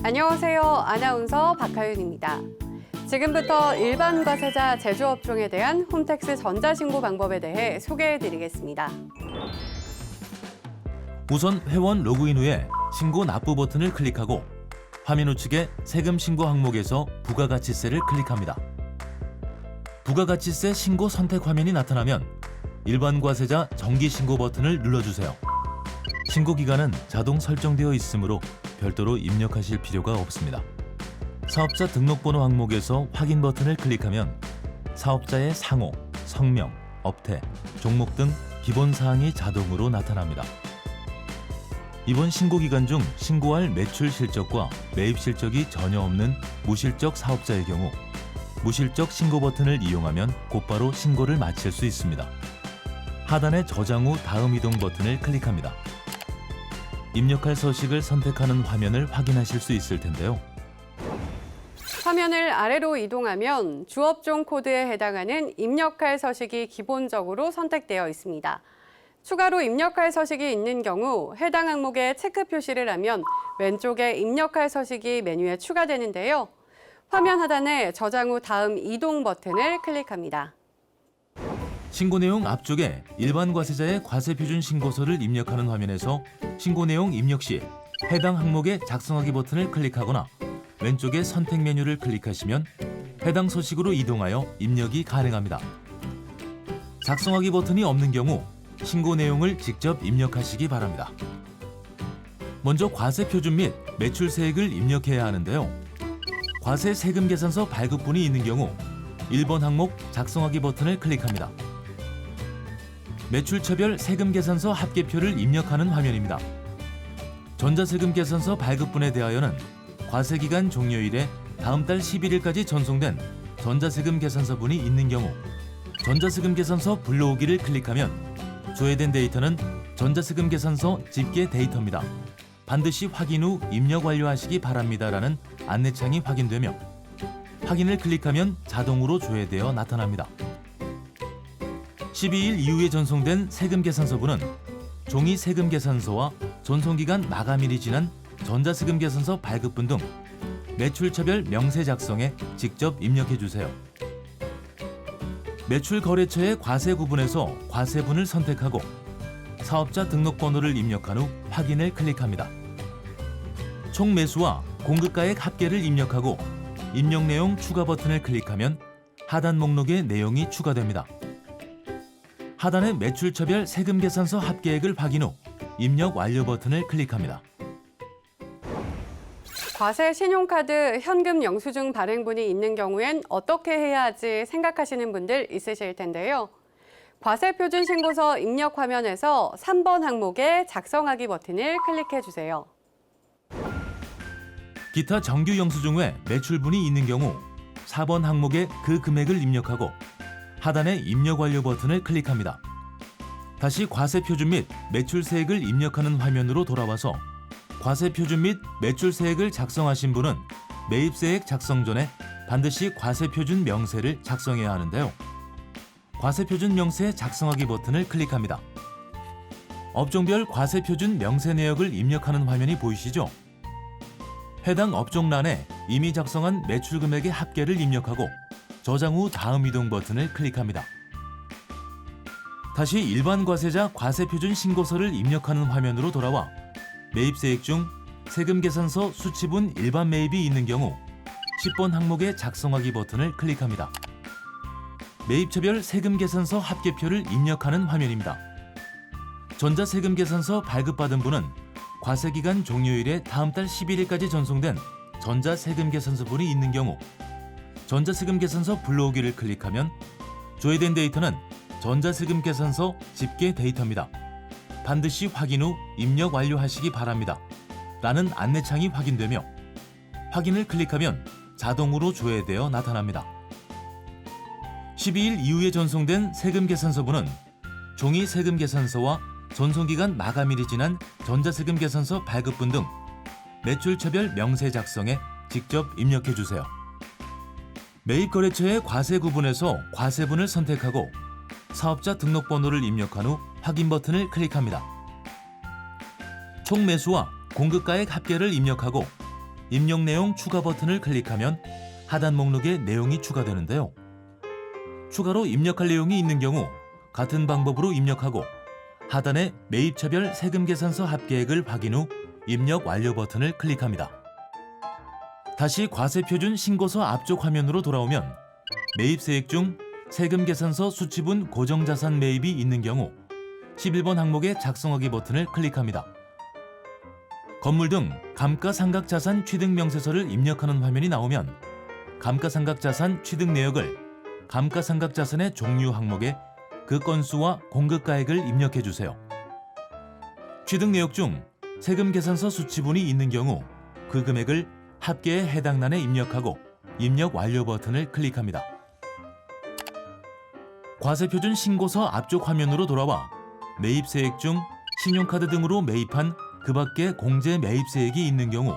안녕하세요. 아나운서 박하윤입니다. 지금부터 일반 과세자 제조업종에 대한 홈택스 전자신고 방법에 대해 소개해드리겠습니다. 우선 회원 로그인 후에 신고 납부 버튼을 클릭하고 화면 우측에 세금 신고 항목에서 부가가치세를 클릭합니다. 부가가치세 신고 선택 화면이 나타나면 일반 과세자 정기 신고 버튼을 눌러주세요. 신고 기간은 자동 설정되어 있으므로 별도로 입력하실 필요가 없습니다. 사업자 등록번호 항목에서 확인 버튼을 클릭하면 사업자의 상호, 성명, 업태, 종목 등 기본 사항이 자동으로 나타납니다. 이번 신고 기간 중 신고할 매출 실적과 매입 실적이 전혀 없는 무실적 사업자의 경우 무실적 신고 버튼을 이용하면 곧바로 신고를 마칠 수 있습니다. 하단의 저장 후 다음 이동 버튼을 클릭합니다. 입력할 서식을 선택하는 화면을 확인하실 수 있을 텐데요. 화면을 아래로 이동하면 주업종 코드에 해당하는 입력할 서식이 기본적으로 선택되어 있습니다. 추가로 입력할 서식이 있는 경우 해당 항목에 체크 표시를 하면 왼쪽에 입력할 서식이 메뉴에 추가되는데요. 화면 하단에 저장 후 다음 이동 버튼을 클릭합니다. 신고 내용 앞쪽에 일반 과세자의 과세표준 신고서를 입력하는 화면에서 신고 내용 입력 시 해당 항목의 작성하기 버튼을 클릭하거나 왼쪽의 선택 메뉴를 클릭하시면 해당 서식으로 이동하여 입력이 가능합니다. 작성하기 버튼이 없는 경우 신고 내용을 직접 입력하시기 바랍니다. 먼저 과세표준 및 매출세액을 입력해야 하는데요. 과세 세금 계산서 발급분이 있는 경우 1번 항목 작성하기 버튼을 클릭합니다. 매출처별 세금 계산서 합계표를 입력하는 화면입니다. 전자세금 계산서 발급분에 대하여는 과세기간 종료일에 다음 달 11일까지 전송된 전자세금 계산서분이 있는 경우 전자세금 계산서 불러오기를 클릭하면 조회된 데이터는 전자세금 계산서 집계 데이터입니다. 반드시 확인 후 입력 완료하시기 바랍니다라는 안내창이 확인되며 확인을 클릭하면 자동으로 조회되어 나타납니다. 12일 이후에 전송된 세금 계산서분은 종이 세금 계산서와 전송기간 마감일이 지난 전자세금 계산서 발급분 등 매출처별 명세 작성에 직접 입력해 주세요. 매출 거래처의 과세 구분에서 과세분을 선택하고 사업자 등록번호를 입력한 후 확인을 클릭합니다. 총 매수와 공급가액 합계를 입력하고 입력 내용 추가 버튼을 클릭하면 하단 목록에 내용이 추가됩니다. 하단의 매출처별 세금 계산서 합계액을 확인 후 입력 완료 버튼을 클릭합니다. 과세 신용카드 현금 영수증 발행분이 있는 경우엔 어떻게 해야 하지 생각하시는 분들 있으실 텐데요. 과세표준 신고서 입력 화면에서 3번 항목의 작성하기 버튼을 클릭해 주세요. 기타 정규 영수증 외 매출분이 있는 경우 4번 항목에 그 금액을 입력하고 하단의 입력 완료 버튼을 클릭합니다. 다시 과세표준 및 매출세액을 입력하는 화면으로 돌아와서 과세표준 및 매출세액을 작성하신 분은 매입세액 작성 전에 반드시 과세표준 명세를 작성해야 하는데요. 과세표준 명세 작성하기 버튼을 클릭합니다. 업종별 과세표준 명세 내역을 입력하는 화면이 보이시죠? 해당 업종란에 이미 작성한 매출 금액의 합계를 입력하고 저장 후 다음 이동 버튼을 클릭합니다. 다시 일반 과세자 과세표준 신고서를 입력하는 화면으로 돌아와 매입세액 중 세금 계산서 수치분 일반 매입이 있는 경우 10번 항목의 작성하기 버튼을 클릭합니다. 매입처별 세금 계산서 합계표를 입력하는 화면입니다. 전자세금 계산서 발급받은 분은 과세기간 종료일에 다음 달 11일까지 전송된 전자세금 계산서분이 있는 경우 전자세금 계산서 불러오기를 클릭하면 조회된 데이터는 전자세금 계산서 집계 데이터입니다. 반드시 확인 후 입력 완료하시기 바랍니다. 라는 안내창이 확인되며 확인을 클릭하면 자동으로 조회되어 나타납니다. 12일 이후에 전송된 세금 계산서분은 종이 세금 계산서와 전송기간 마감일이 지난 전자세금 계산서 발급분 등 매출처별 명세 작성에 직접 입력해 주세요. 매입거래처의 과세 구분에서 과세분을 선택하고 사업자 등록번호를 입력한 후 확인 버튼을 클릭합니다. 총 매수와 공급가액 합계를 입력하고 입력 내용 추가 버튼을 클릭하면 하단 목록에 내용이 추가되는데요. 추가로 입력할 내용이 있는 경우 같은 방법으로 입력하고 하단에 매입차별 세금계산서 합계액을 확인 후 입력 완료 버튼을 클릭합니다. 다시 과세표준 신고서 앞쪽 화면으로 돌아오면 매입세액 중 세금계산서 수치분 고정자산 매입이 있는 경우 11번 항목의 작성하기 버튼을 클릭합니다. 건물 등 감가상각자산 취득명세서를 입력하는 화면이 나오면 감가상각자산 취득 내역을 감가상각자산의 종류 항목에 그 건수와 공급가액을 입력해 주세요. 취득 내역 중 세금계산서 수치분이 있는 경우 그 금액을 합계에 해당 란에 입력하고 입력 완료 버튼을 클릭합니다. 과세표준 신고서 앞쪽 화면으로 돌아와 매입세액 중 신용카드 등으로 매입한 그 밖에 공제 매입세액이 있는 경우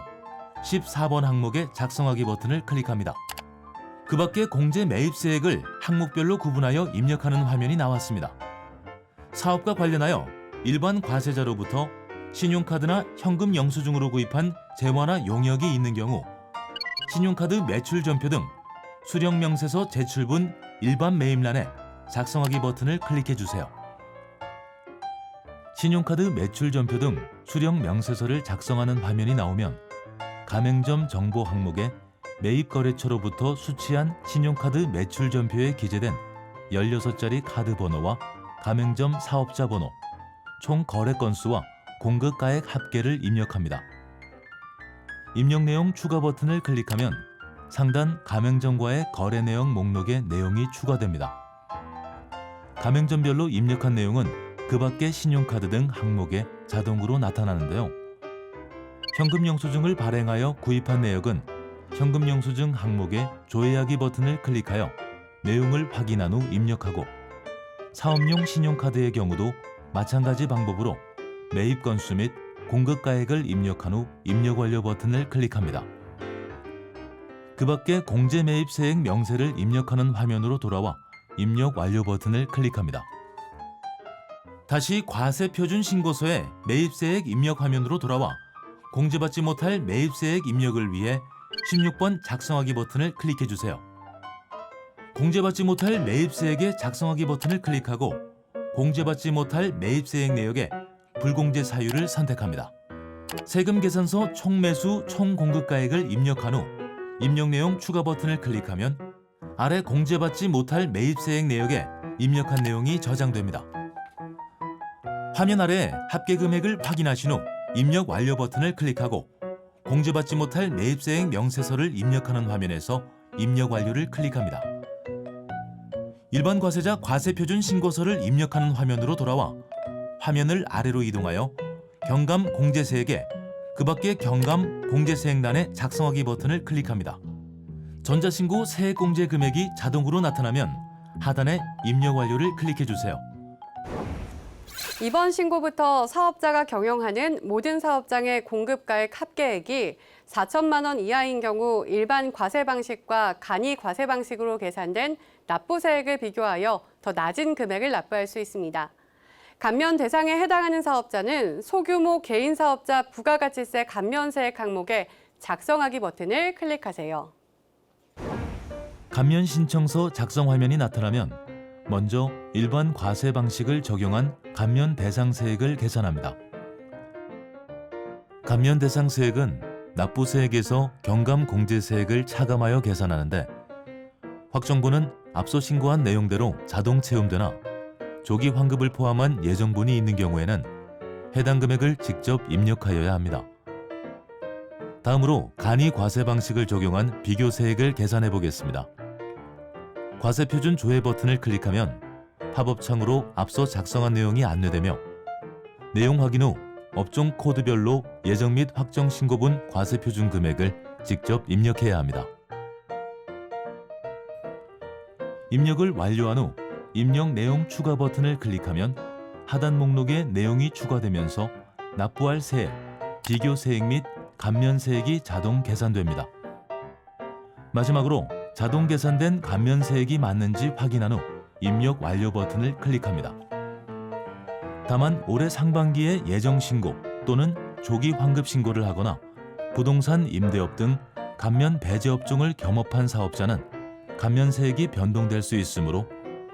14번 항목의 작성하기 버튼을 클릭합니다. 그 밖에 공제 매입세액을 항목별로 구분하여 입력하는 화면이 나왔습니다. 사업과 관련하여 일반 과세자로부터 신용카드나 현금 영수증으로 구입한 재화나 용역이 있는 경우 신용카드 매출전표 등 수령명세서 제출분 일반 매입란에 작성하기 버튼을 클릭해 주세요. 신용카드 매출전표 등 수령명세서를 작성하는 화면이 나오면 가맹점 정보 항목에 매입거래처로부터 수취한 신용카드 매출전표에 기재된 16자리 카드 번호와 가맹점 사업자 번호, 총 거래 건수와 공급가액 합계를 입력합니다. 입력 내용 추가 버튼을 클릭하면 상단 가맹점과의 거래 내용 목록에 내용이 추가됩니다. 가맹점별로 입력한 내용은 그 밖의 신용카드 등 항목에 자동으로 나타나는데요. 현금영수증을 발행하여 구입한 내역은 현금영수증 항목에 조회하기 버튼을 클릭하여 내용을 확인한 후 입력하고 사업용 신용카드의 경우도 마찬가지 방법으로 매입 건수 및 공급가액을 입력한 후 입력 완료 버튼을 클릭합니다. 그 밖에 공제 매입세액 명세를 입력하는 화면으로 돌아와 입력 완료 버튼을 클릭합니다. 다시 과세표준 신고서의 매입세액 입력 화면으로 돌아와 공제받지 못할 매입세액 입력을 위해 16번 작성하기 버튼을 클릭해 주세요. 공제받지 못할 매입세액의 작성하기 버튼을 클릭하고 공제받지 못할 매입세액 내역에 불공제 사유를 선택합니다. 세금계산서 총매수 총공급가액을 입력한 후 입력 내용 추가 버튼을 클릭하면 아래 공제받지 못할 매입세액 내역에 입력한 내용이 저장됩니다. 화면 아래 합계 금액을 확인하신 후 입력 완료 버튼을 클릭하고 공제받지 못할 매입세액 명세서를 입력하는 화면에서 입력 완료를 클릭합니다. 일반 과세자 과세표준 신고서를 입력하는 화면으로 돌아와 화면을 아래로 이동하여 경감 공제세액에 그 밖의 경감 공제세액란에 작성하기 버튼을 클릭합니다. 전자신고 세액공제 금액이 자동으로 나타나면 하단에 입력 완료를 클릭해 주세요. 이번 신고부터 사업자가 경영하는 모든 사업장의 공급가액 합계액이 4천만 원 이하인 경우 일반 과세 방식과 간이 과세 방식으로 계산된 납부세액을 비교하여 더 낮은 금액을 납부할 수 있습니다. 감면 대상에 해당하는 사업자는 소규모 개인 사업자 부가가치세 감면세액 항목에 작성하기 버튼을 클릭하세요. 감면 신청서 작성 화면이 나타나면 먼저 일반 과세 방식을 적용한 감면 대상 세액을 계산합니다. 감면 대상 세액은 납부세액에서 경감 공제세액을 차감하여 계산하는데 확정분은 앞서 신고한 내용대로 자동 채움되나 조기 환급을 포함한 예정분이 있는 경우에는 해당 금액을 직접 입력하여야 합니다. 다음으로 간이 과세 방식을 적용한 비교세액을 계산해 보겠습니다. 과세표준 조회 버튼을 클릭하면 팝업 창으로 앞서 작성한 내용이 안내되며 내용 확인 후 업종 코드별로 예정 및 확정 신고분 과세표준 금액을 직접 입력해야 합니다. 입력을 완료한 후 입력 내용 추가 버튼을 클릭하면 하단 목록에 내용이 추가되면서 납부할 세액, 비교세액 및 감면세액이 자동 계산됩니다. 마지막으로 자동 계산된 감면세액이 맞는지 확인한 후 입력 완료 버튼을 클릭합니다. 다만 올해 상반기에 예정 신고 또는 조기 환급 신고를 하거나 부동산 임대업 등 감면 배제 업종을 겸업한 사업자는 감면세액이 변동될 수 있으므로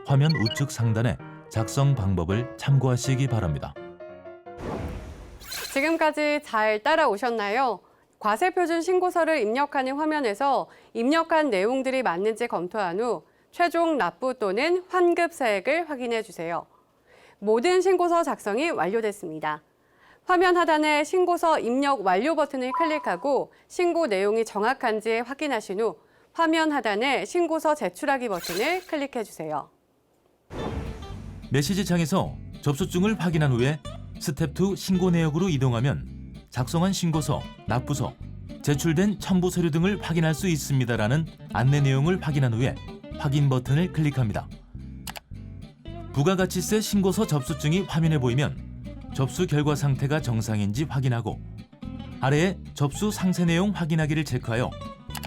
화면 우측 상단의 작성 방법을 참고하시기 바랍니다. 지금까지 잘 따라오셨나요? 과세표준 신고서를 입력하는 화면에서 입력한 내용들이 맞는지 검토한 후 최종 납부 또는 환급세액을 확인해 주세요. 모든 신고서 작성이 완료됐습니다. 화면 하단의 신고서 입력 완료 버튼을 클릭하고 신고 내용이 정확한지 확인하신 후 화면 하단의 신고서 제출하기 버튼을 클릭해 주세요. 메시지 창에서 접수증을 확인한 후에 스텝 2 신고 내역으로 이동하면 작성한 신고서, 납부서, 제출된 첨부 서류 등을 확인할 수 있습니다라는 안내 내용을 확인한 후에 확인 버튼을 클릭합니다. 부가가치세 신고서 접수증이 화면에 보이면 접수 결과 상태가 정상인지 확인하고 아래에 접수 상세 내용 확인하기를 체크하여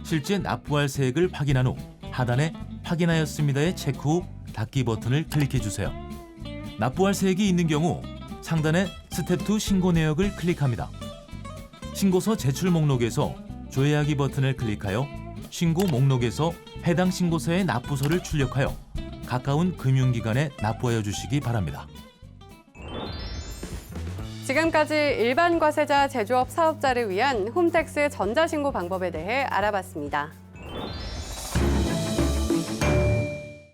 실제 납부할 세액을 확인한 후 하단에 확인하였습니다의 체크 후 닫기 버튼을 클릭해 주세요. 납부할 세액이 있는 경우 상단의 스텝 2 신고 내역을 클릭합니다. 신고서 제출 목록에서 조회하기 버튼을 클릭하여 신고 목록에서 해당 신고서의 납부서를 출력하여 가까운 금융기관에 납부하여 주시기 바랍니다. 지금까지 일반 과세자 제조업 사업자를 위한 홈택스 전자신고 방법에 대해 알아봤습니다.